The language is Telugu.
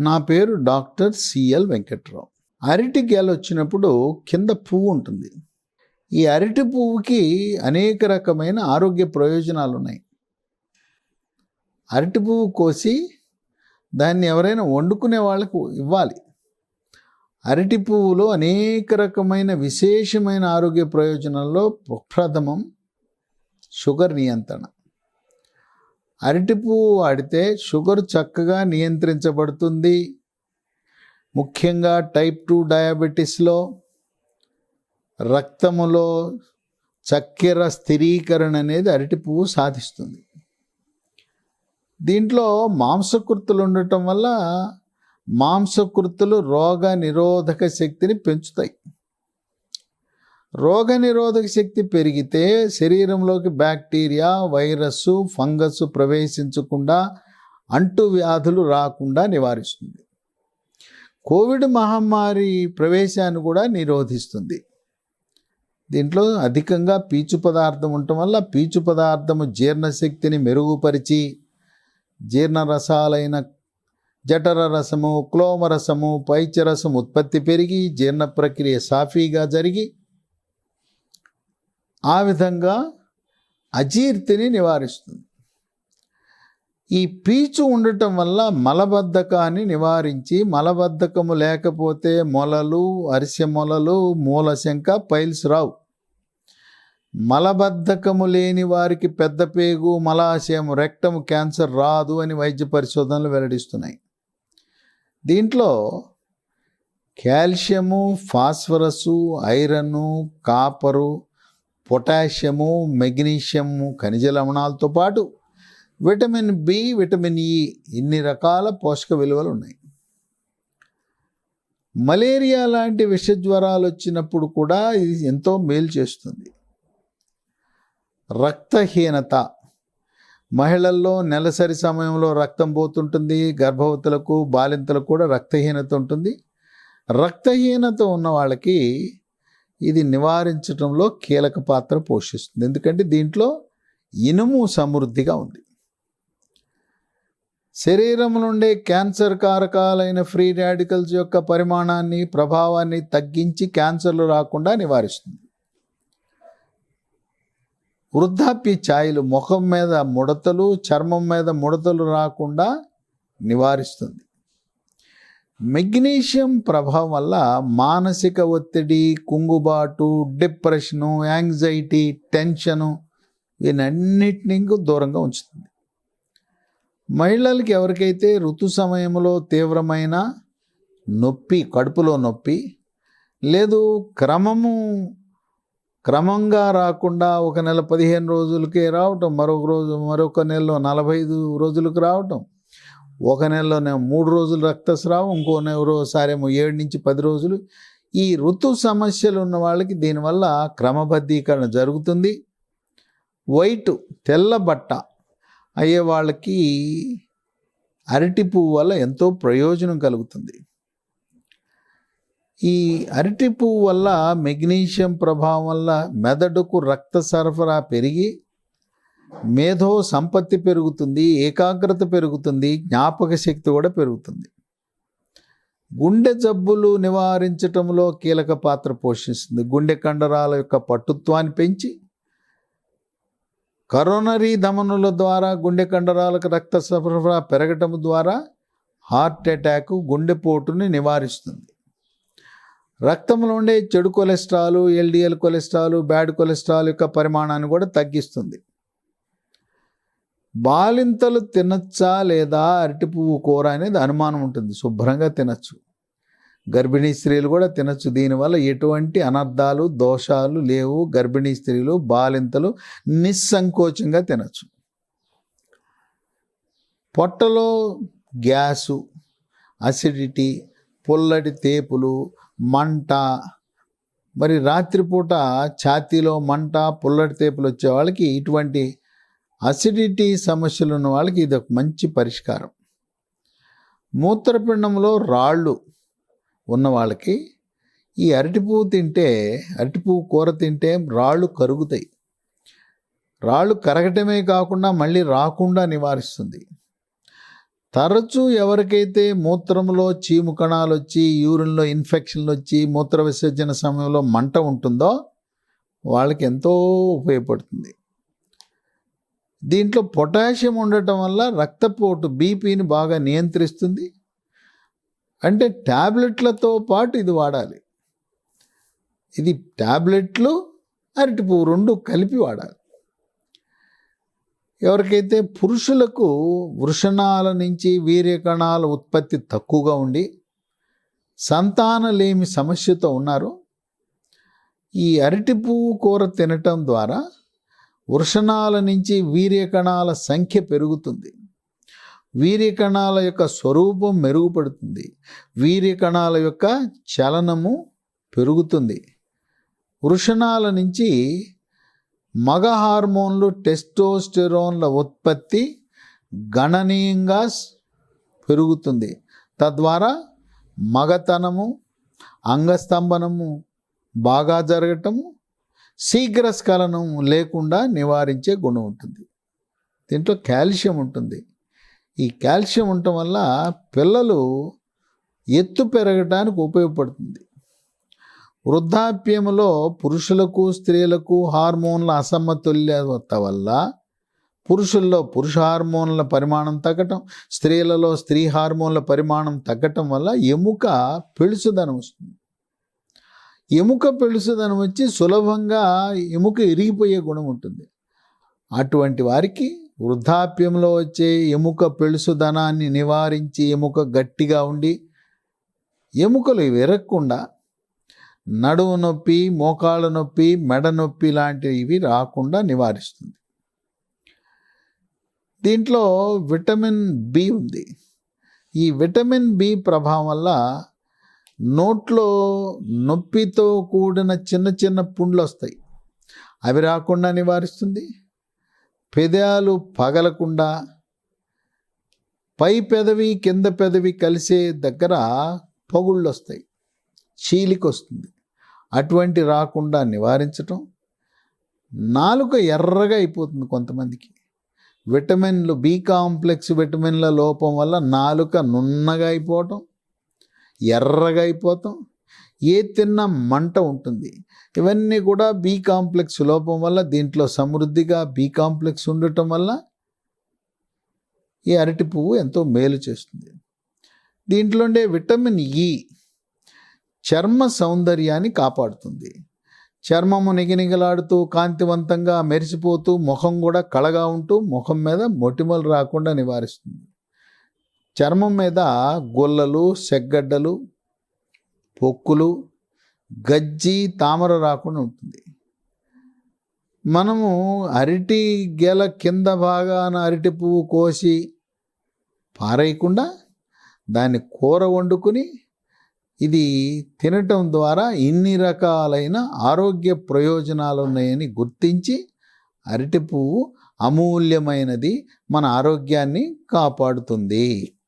నా పేరు డాక్టర్ సిఎల్ వెంకట్రావు. అరటి గెల వచ్చినప్పుడు కింద పువ్వు ఉంటుంది. ఈ అరటి పువ్వుకి అనేక రకమైన ఆరోగ్య ప్రయోజనాలు ఉన్నాయి. అరటి పువ్వు కోసి దాన్ని ఎవరైనా వండుకునే వాళ్ళకు ఇవ్వాలి. అరటి పువ్వులో అనేక రకమైన విశేషమైన ఆరోగ్య ప్రయోజనాల్లో ప్రథమం షుగర్ నియంత్రణ. అరటి పువ్వు వాడితే షుగర్ చక్కగా నియంత్రించబడుతుంది. ముఖ్యంగా టైప్ 2 డయాబెటీస్లో రక్తములో చక్కెర స్థిరీకరణ అనేది అరటి పువ్వు సాధిస్తుంది. దీంట్లో మాంసకృతులు ఉండటం వల్ల మాంసకృతులు రోగ నిరోధక శక్తిని పెంచుతాయి. రోగ నిరోధక శక్తి పెరిగితే శరీరంలోకి బ్యాక్టీరియా, వైరస్, ఫంగస్ ప్రవేశించకుండా అంటువ్యాధులు రాకుండా నివారిస్తుంది. కోవిడ్ మహమ్మారి ప్రవేశాన్ని కూడా నిరోధిస్తుంది. దీంట్లో అధికంగా పీచు పదార్థం ఉండటం వల్ల పీచు పదార్థము జీర్ణశక్తిని మెరుగుపరిచి జీర్ణరసాలైన జఠర రసము, క్లోమరసము, పైచరసం ఉత్పత్తి పెరిగి జీర్ణ ప్రక్రియ సాఫీగా జరిగి ఆ విధంగా అజీర్తిని నివారిస్తుంది. ఈ పీచు ఉండటం వల్ల మలబద్ధకాన్ని నివారించి మలబద్ధకము లేకపోతే మొలలు, అరిసె మొలలు, మూలశంక, పైల్స్ రావు. మలబద్ధకము లేని వారికి పెద్ద పేగు, మలాశయం, రెక్టము క్యాన్సర్ రాదు అని వైద్య పరిశోధనలు వెల్లడిస్తున్నాయి. దీంట్లో కాల్షియము, ఫాస్ఫరసు, ఐరను, కాపరు, పొటాషియము, మెగ్నీషియము, ఖనిజ లవణాలతో పాటు విటమిన్ బి, విటమిన్ ఇ ఇన్ని రకాల పోషక విలువలు ఉన్నాయి. మలేరియా లాంటి విషజ్వరాలు వచ్చినప్పుడు కూడా ఇది ఎంతో మేలు చేస్తుంది. రక్తహీనత, మహిళల్లో నెలసరి సమయంలో రక్తం పోతుంటుంది. గర్భవతులకు, బాలింతలకు కూడా రక్తహీనత ఉంటుంది. రక్తహీనత ఉన్న వాళ్ళకి ఇది నివారించడంలో కీలక పాత్ర పోషిస్తుంది. ఎందుకంటే దీంట్లో ఇనుము సమృద్ధిగా ఉంది. శరీరం నుండి క్యాన్సర్ కారకాలైన ఫ్రీ రాడికల్స్ యొక్క పరిమాణాన్ని, ప్రభావాన్ని తగ్గించి క్యాన్సర్లు రాకుండా నివారిస్తుంది. వృద్ధాప్య ఛాయలు, ముఖం మీద ముడతలు, చర్మం మీద ముడతలు రాకుండా నివారిస్తుంది. మెగ్నీషియం ప్రభావం వల్ల మానసిక ఒత్తిడి, కుంగుబాటు, డిప్రెషను, యాంగ్జైటీ, టెన్షను వీనన్నిటినీ దూరంగా ఉంచుతుంది. మహిళలకి ఎవరికైతే ఋతు సమయంలో తీవ్రమైన నొప్పి, కడుపులో నొప్పి లేదు, క్రమంగా రాకుండా ఒక నెల 15 రోజులకే రావటం, మరొక నెలలో 45 రోజులకు రావటం, ఒక నెలలో 3 రోజులు రక్తస్రావం, ఇంకోసారేమో 7 నుంచి 10 రోజులు, ఈ ఋతు సమస్యలు ఉన్న వాళ్ళకి దీనివల్ల క్రమబద్ధీకరణ జరుగుతుంది. వైట్, తెల్ల బట్ట అయ్యే వాళ్ళకి అరటి పువ్వు వల్ల ఎంతో ప్రయోజనం కలుగుతుంది. ఈ అరటి పువ్వు వల్ల మెగ్నీషియం ప్రభావం వల్ల మెదడుకు రక్త సరఫరా పెరిగి మేధో సంపత్తి పెరుగుతుంది, ఏకాగ్రత పెరుగుతుంది, జ్ఞాపక శక్తి కూడా పెరుగుతుంది. గుండె జబ్బులు నివారించటంలో కీలక పాత్ర పోషిస్తుంది. గుండె కండరాల యొక్క పటుత్వాన్ని పెంచి కరోనరీ ధమనుల ద్వారా గుండె కండరాలకు రక్త సరఫరా పెరగటం ద్వారా హార్ట్ అటాక్, గుండెపోటుని నివారిస్తుంది. రక్తంలో ఉండే చెడు cholesterol, LDL cholesterol, bad cholesterol యొక్క పరిమాణాన్ని కూడా తగ్గిస్తుంది. బాలింతలు తినచ్చా లేదా అరటి పువ్వు కూర అనేది అనుమానం ఉంటుంది. శుభ్రంగా తినచ్చు. గర్భిణీ స్త్రీలు కూడా తినచ్చు. దీనివల్ల ఎటువంటి అనర్థాలు, దోషాలు లేవు. గర్భిణీ స్త్రీలు, బాలింతలు నిస్సంకోచంగా తినచ్చు. పొట్టలో గ్యాసు, అసిడిటీ, పుల్లటి తేపులు, మంట, మరి రాత్రిపూట ఛాతీలో మంట, పుల్లటి తేపులు వచ్చే వాళ్ళకి, ఇటువంటి అసిడిటీ సమస్యలు ఉన్న వాళ్ళకి ఇది ఒక మంచి పరిష్కారం. మూత్రపిండంలో రాళ్ళు ఉన్న వాళ్ళకి ఈ అరటి పువ్వు కూర తింటే రాళ్ళు కరుగుతాయి. రాళ్ళు కరగటమే కాకుండా మళ్ళీ రాకుండా నివారిస్తుంది. తరచూ ఎవరికైతే మూత్రంలో చీము కణాలు వచ్చి యూరిన్లో ఇన్ఫెక్షన్లు వచ్చి మూత్ర విసర్జన సమయంలో మంట ఉంటుందో వాళ్ళకి ఎంతో ఉపయోగపడుతుంది. దీంట్లో పొటాషియం ఉండటం వల్ల రక్తపోటు బీపీని బాగా నియంత్రిస్తుంది. అంటే ట్యాబ్లెట్లతో పాటు ఇది వాడాలి. ఇది ట్యాబ్లెట్లు అరటిపువ్వు రెండు కలిపి వాడాలి. ఎవరికైతే పురుషులకు వృషణాల నుంచి వీర్యకణాల ఉత్పత్తి తక్కువగా ఉండి సంతానలేమి సమస్యతో ఉన్నారో ఈ అరటి పువ్వు కూర తినటం ద్వారా వృషణాల నుంచి వీర్యకణాల సంఖ్య పెరుగుతుంది. వీర్యకణాల యొక్క స్వరూపం మెరుగుపడుతుంది. వీర్యకణాల యొక్క చలనము పెరుగుతుంది. వృషణాల నుంచి మగ హార్మోన్లు టెస్టోస్టెరోన్ల ఉత్పత్తి గణనీయంగా పెరుగుతుంది. తద్వారా మగతనము, అంగస్తంభనము బాగా జరగటము, శీఘ్రస్ఖలనం లేకుండా నివారించే గుణం ఉంటుంది. దీంట్లో కాల్షియం ఉంటుంది. ఈ కాల్షియం ఉండటం వల్ల పిల్లలు ఎత్తు పెరగడానికి ఉపయోగపడుతుంది. వృద్ధాప్యంలో పురుషులకు స్త్రీలకు హార్మోన్ల అసమతుల్యత వల్ల పురుషుల్లో పురుష హార్మోన్ల పరిమాణం తగ్గటం, స్త్రీలలో స్త్రీ హార్మోన్ల పరిమాణం తగ్గటం వల్ల ఎముక పెళుసుదనం వస్తుంది. ఎముక పెళుసుదనం వచ్చి సులభంగా ఎముక ఇరిగిపోయే గుణం ఉంటుంది. అటువంటి వారికి వృద్ధాప్యంలో వచ్చే ఎముక పెళుసుదనాన్ని నివారించి ఎముక గట్టిగా ఉండి ఎముకలు విరగకుండా నడుము నొప్పి, మోకాళ్ళ నొప్పి, మెడ నొప్పి లాంటివి రాకుండా నివారిస్తుంది. దీంట్లో విటమిన్ బి ఉంది. ఈ విటమిన్ బి ప్రభావం వల్ల నోట్లో నొప్పితో కూడిన చిన్న చిన్న పుండ్లు వస్తాయి, అవి రాకుండా నివారిస్తుంది. పెదాలు పగలకుండా, పై పెదవి కింద పెదవి కలిసే దగ్గర పగుళ్ళు వస్తాయి, చీలిక వస్తుంది, అటువంటి రాకుండా నివారించటం. నాలుక ఎర్రగా అయిపోతుంది కొంతమందికి. విటమిన్లు బి కాంప్లెక్స్ విటమిన్ల లోపం వల్ల నాలుక నున్నగా అయిపోవటం, ఎర్రగా అయిపోతాం, ఏ తిన్న మంట ఉంటుంది. ఇవన్నీ కూడా బి కాంప్లెక్స్ లోపం వల్ల. దీంట్లో సమృద్ధిగా బి కాంప్లెక్స్ ఉండటం వల్ల ఈ అరటి పువ్వు ఎంతో మేలు చేస్తుంది. దీంట్లో ఉండే విటమిన్ ఇ చర్మ సౌందర్యాన్ని కాపాడుతుంది. చర్మము నిగనిగలాడుతూ కాంతివంతంగా మెరిసిపోతూ ముఖం కూడా కళగా ఉంటూ ముఖం మీద మొటిమలు రాకుండా నివారిస్తుంది. చర్మం మీద గొల్లలు, సెగ్గడ్డలు, పొక్కులు, గజ్జి, తామర రాకుండా ఉంటుంది. మనము అరటి గెల కింద భాగాన అరటి పువ్వు కోసి పారేయకుండా దాన్ని కూర వండుకుని ఇది తినటం ద్వారా ఇన్ని రకాలైన ఆరోగ్య ప్రయోజనాలు ఉన్నాయని గుర్తించి అరటి పువ్వు అమూల్యమైనది, మన ఆరోగ్యాన్ని కాపాడుతుంది.